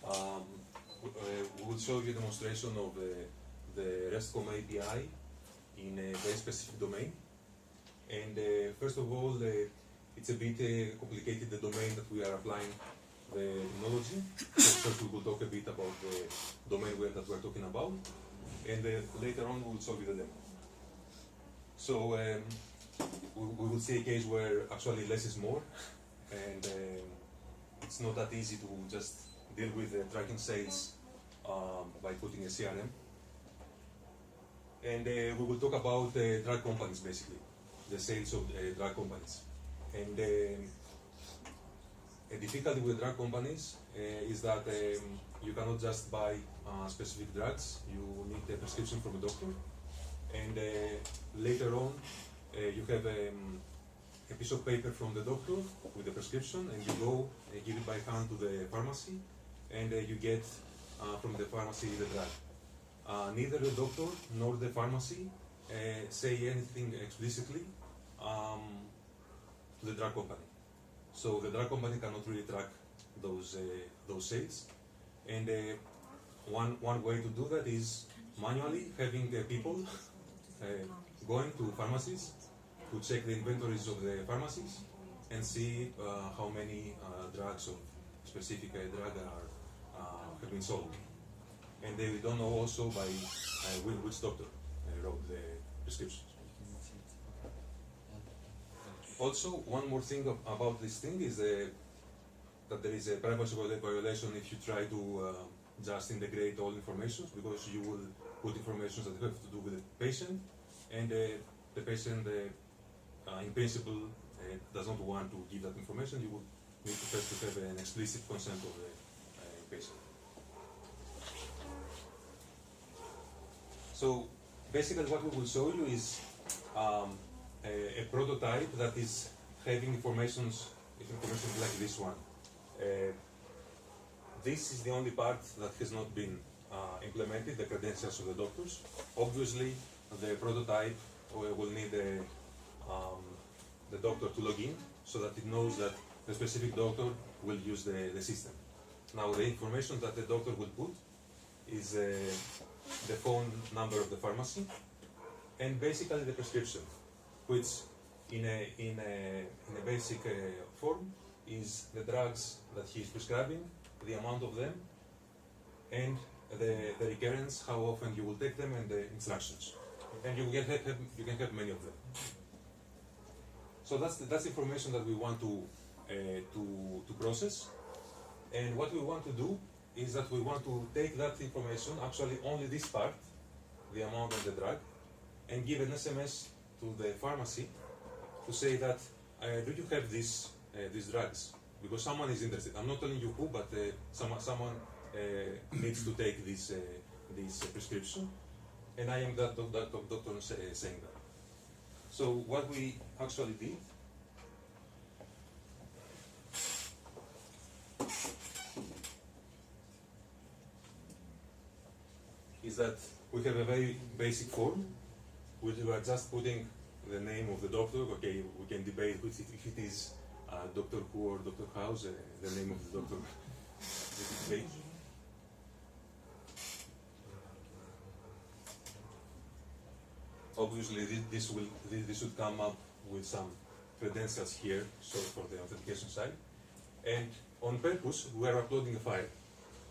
Um, we will show you a demonstration of the REST-COM API in a very specific domain. And first of all, it's a bit complicated, the domain that we are applying the technology. So first we will talk a bit about the domain that we're talking about, and later on we will show you the demo. So we will see a case where actually less is more, and it's not that easy to just deal with tracking sales by putting a CRM. And we will talk about drug companies, basically, the sales of drug companies. And a difficulty with drug companies is that you cannot just buy specific drugs. You need a prescription from a doctor. And later on, you have a piece of paper from the doctor with the prescription, and you go give it by hand to the pharmacy, and you get from the pharmacy the drug. Neither the doctor nor the pharmacy say anything explicitly to the drug company. So the drug company cannot really track those sales. And one way to do that is manually having people going to pharmacies to check the inventories of the pharmacies and see how many drugs of specific drug have been sold. And they don't know also by which doctor wrote the prescriptions. Also, one more thing about this thing is that there is a privacy violation if you try to just integrate all information, because you will put information that have to do with the patient, and the patient, in principle, does not want to give that information. You will need to first to have an explicit consent of the patient. So basically what we will show you is a prototype that is having information like this one. This is the only part that has not been implemented, the credentials of the doctors. Obviously, the prototype will need the doctor to log in so that it knows that the specific doctor will use the system. Now, the information that the doctor will put is the phone number of the pharmacy and basically the prescription, which in a basic form is the drugs that he is prescribing, the amount of them, and the recurrence, how often you will take them, and the instructions. And you can have many of them. So that's information that we want to process. And what we want to do is that we want to take that information, actually only this part, the amount of the drug, and give an SMS to the pharmacy to say that, do you have these drugs? Because someone is interested. I'm not telling you who, but someone needs to take this prescription, and I am that doctor saying that. So what we actually did is that we have a very basic form, which we are just putting the name of the doctor. Okay, we can debate if it is Dr. Who or Dr. House, the name of the doctor. Obviously, this should come up with some credentials here, so for the authentication side. And on purpose, we are uploading a file.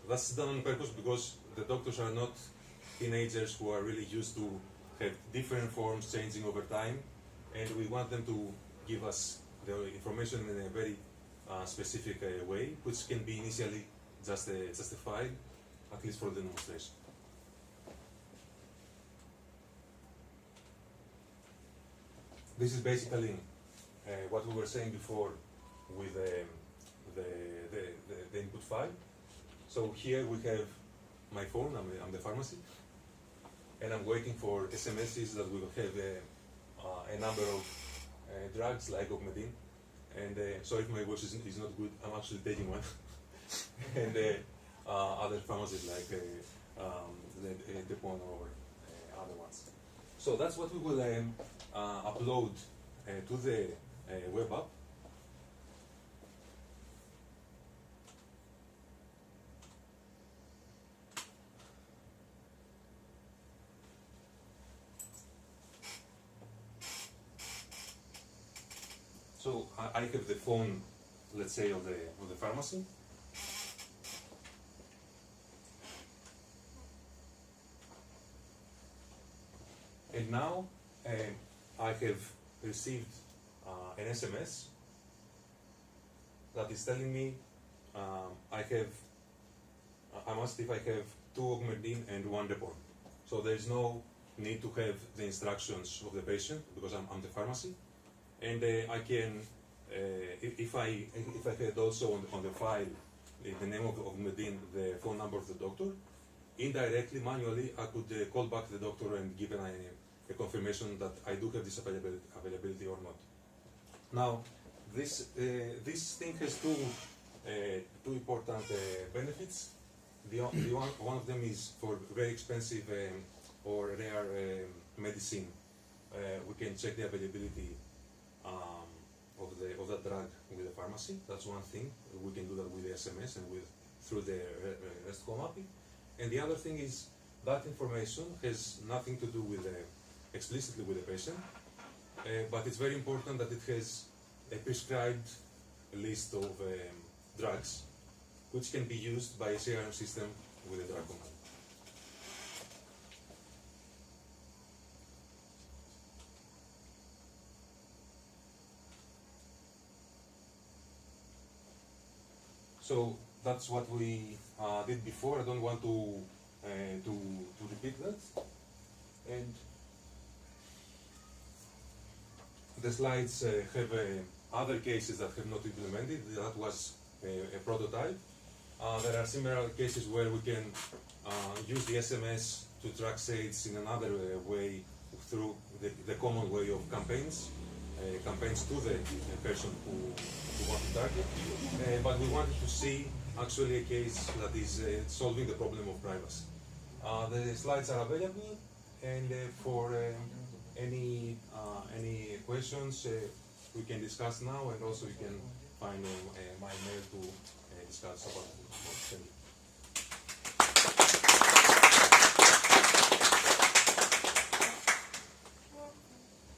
That's done on purpose because the doctors are not teenagers who are really used to have different forms changing over time, and we want them to give us the information in a very specific way, which can be initially just a file, at least for the demonstration. This is basically what we were saying before with the input file. So here we have my phone, I'm the pharmacy, and I'm waiting for SMSs that will have a number of drugs like Ogmedin. And so if my voice is not good, I'm actually taking one. And other pharmacies like the Depon or other ones. So that's what we will upload to the web app. I have the phone, let's say, of the pharmacy. And now I have received an SMS that is telling me I must if I have 2 Augmentin and 1 Depot. So there is no need to have the instructions of the patient because I'm the pharmacy, and I can, if I had also on the file the name of Augmentin, the phone number of the doctor, indirectly, manually, I could call back the doctor and give a confirmation that I do have this availability or not. Now, this thing has two important benefits. One of them is for very expensive or rare medicine. We can check the availability of that drug with the pharmacy. That's one thing. We can do that with the SMS and through the REST mapping. And the other thing is that information has nothing to do with explicitly with the patient, but it's very important that it has a prescribed list of drugs which can be used by a CRM system with a drug company. So that's what we did before. I don't want to repeat that. And the slides have other cases that have not implemented. That was a prototype. There are similar cases where we can use the SMS to track sales in another way through the common way of campaigns to the person who want to target. But we wanted to see actually a case that is solving the problem of privacy. The slides are available, and for any questions we can discuss now, and also you can find my mail to discuss about it. Thank you.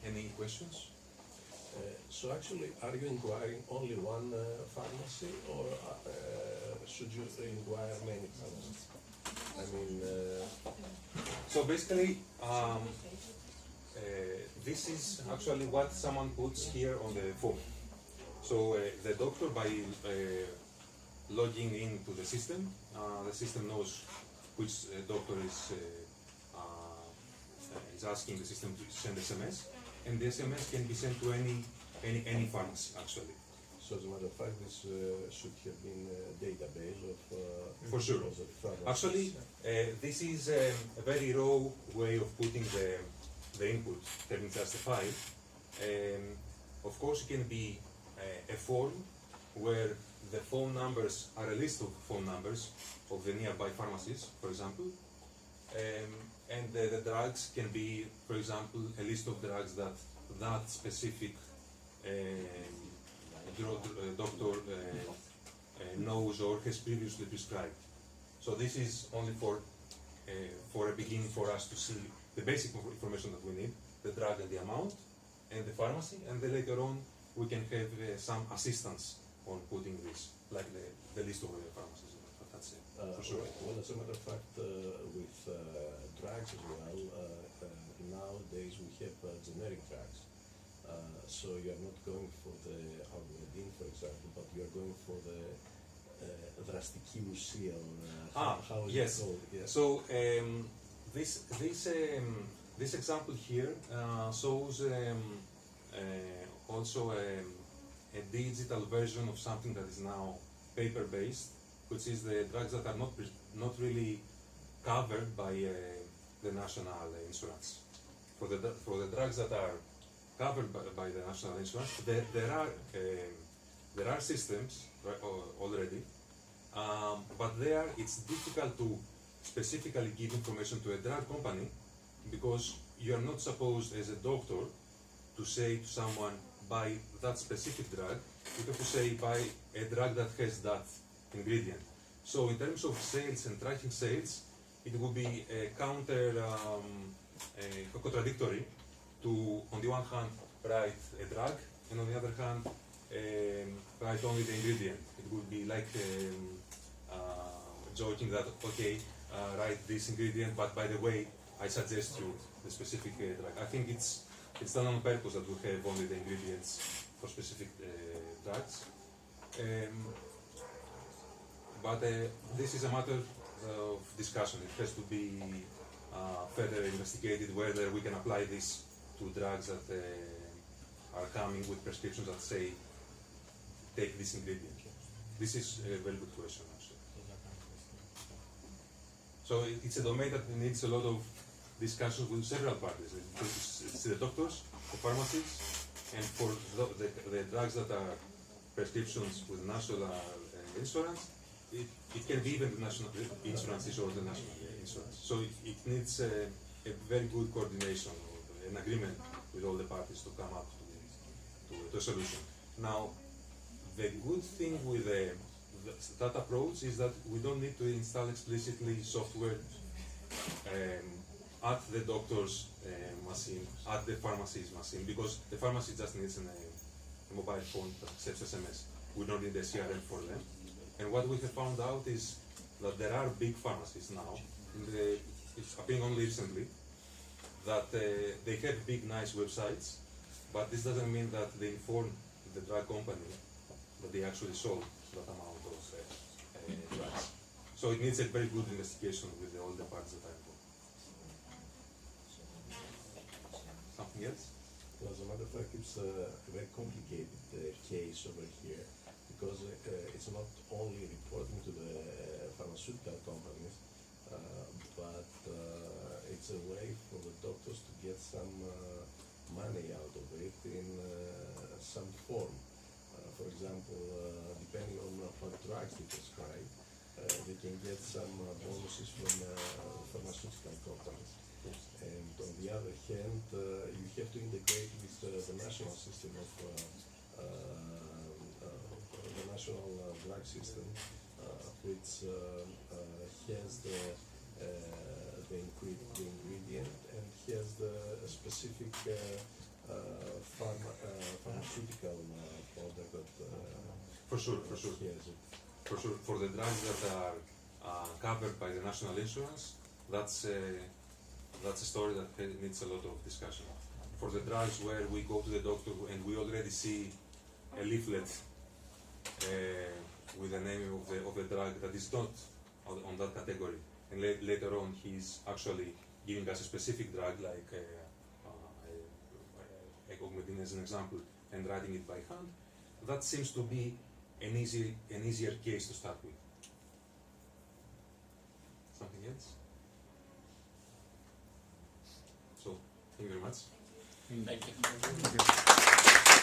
Any questions? So actually, are you inquiring only one pharmacy, or should you inquire many pharmacies? I mean, so basically, this is actually what someone puts here on the phone. So the doctor, by logging into the system knows which doctor is asking the system to send SMS, and the SMS can be sent to any pharmacy actually. so as a matter of fact, this should have been a database of For sure. pharmacies. Actually, this is a very raw way of putting the input, having just a file. Of course, it can be a form where the phone numbers are a list of phone numbers of the nearby pharmacies, for example. And the drugs can be, for example, a list of drugs that specific doctor knows or has previously prescribed. So this is only for a beginning for us to see the basic information that we need, the drug and the amount, and the pharmacy, and then later on we can have some assistance on putting this, like the list of the pharmacies. That's it, for sure. Well, as a matter of fact, with drugs as well, nowadays we have generic drugs. So you are not going for the Augmentin, for example, but you are going for the δραστική ουσία, or how is yes. it called? Yes. So this example here shows also a digital version of something that is now paper-based, which is the drugs that are not really covered by the national insurance. For the drugs that are covered by the national insurance, there are systems already, but there it's difficult to specifically give information to a drug company, because you are not supposed as a doctor to say to someone, buy that specific drug. You have to say, buy a drug that has that ingredient. So in terms of sales and tracking sales, it would be contradictory to, on the one hand, write a drug, and on the other hand, write only the ingredient. It would be like joking that, okay, write this ingredient, but by the way, I suggest you the specific drug. I think it's done on purpose that we have only the ingredients for specific drugs. But this is a matter of discussion. It has to be further investigated whether we can apply this to drugs that are coming with prescriptions that say, take this ingredient. This is a very good question, actually. So it's a domain that needs a lot of discussion with several parties. It's the doctors, the pharmacists, and for the drugs that are prescriptions with national insurance, it can be even the national insurances or the national insurance. So it needs a very good coordination, or an agreement with all the parties to come up to a solution. Now, the good thing with that approach is that we don't need to install explicitly software at the doctor's machine, at the pharmacy's machine, because the pharmacy just needs a mobile phone that accepts SMS. We don't need a CRM for them. And what we have found out is that there are big pharmacies now, it's happening only recently, that they have big, nice websites, but this doesn't mean that they inform the drug company that they actually sold that amount of drugs. So it needs a very good investigation with all the parts that are involved. Something else? Well, as a matter of fact, it's a very complicated case over here, because it's not only reporting to the pharmaceutical companies, but it's a way for the doctors to get some money out of it in some form. For example, depending on what drugs they prescribe, they can get some bonuses from pharmaceutical companies. And on the other hand, you have to integrate with the national system of the national drug system, which has the ingredient and has the specific pharmaceutical product that For sure. has it. For sure, for the drugs that are covered by the national insurance, that's a story that needs a lot of discussion. For the drugs where we go to the doctor and we already see a leaflet with the name of the drug that is not on that category, and later on he's actually giving us a specific drug like Ecogmedin as an example, and writing it by hand, that seems to be an easier case to start with. Something else? So, thank you very much. Thank you.